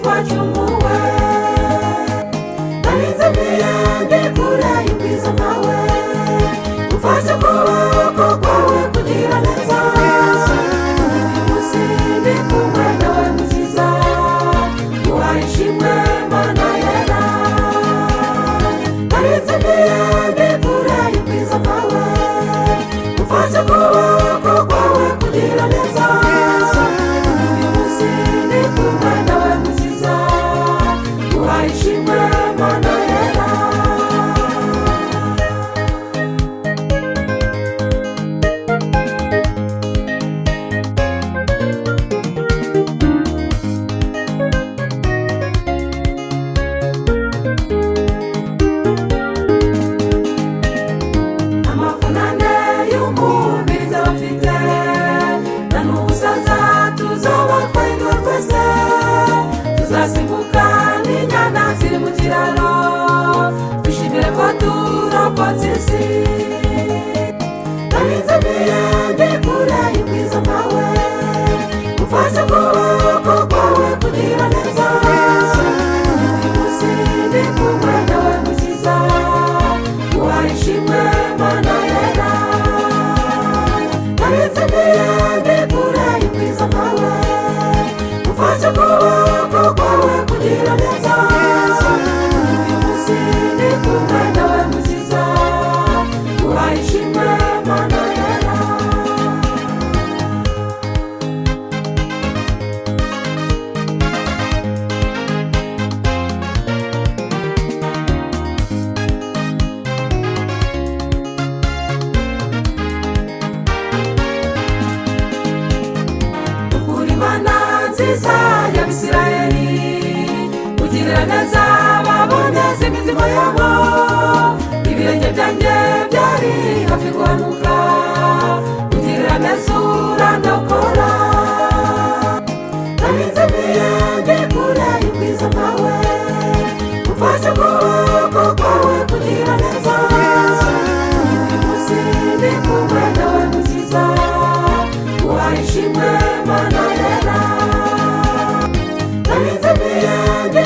twacunguwe. Narinze ndi kure y'ubwiza bwawe, ufashe ukuboko kwawe kugira neza. Uyu munsi ndi kumwe nawe mukiza, uhaye ishimwe Mana yera. Narinze ndi kure y'ubwiza bwawe, ufashe ukuboko kwawe kugira neza. Uyu munsi ndi kumwe nawe mukiza, uhaye ishimwe Mana yera. Amafunane y'umubiri nzabafite, na n'ubusaza tuzaba twahindura twese. Tuzasimbuka nk'inyana ziri mu kiraro, twishimire ko turokotse isi. Narinze ndi kure y'ubwiza bwawe, ufashe ukuboko kwawe kugira neza. Uyu munsi ndi kumwe nawe mukiza, uhaye ishimwe Mana yera. Narinze ndi kure y'ubwiza bwawe, ufashe ukuboko kwawe kugira neza. Uyu munsi ndi kumwe nawe mukiza, uhaye ishimwe Mana yera. Ukuri Mana nziza y'Abisirayeli, ugirira neza baboneza imitima yabo. Ibirenge byanjye byari hafi guhanuka, ugirira neza urandokora. Narinze ndi kure y'ubwiza bwawe, ufashe ukuboko kwawe kugira neza. Uyu munsi ndi kumwe nawe mukiza, uhaye ishimwe Mana yera. Narinze ndi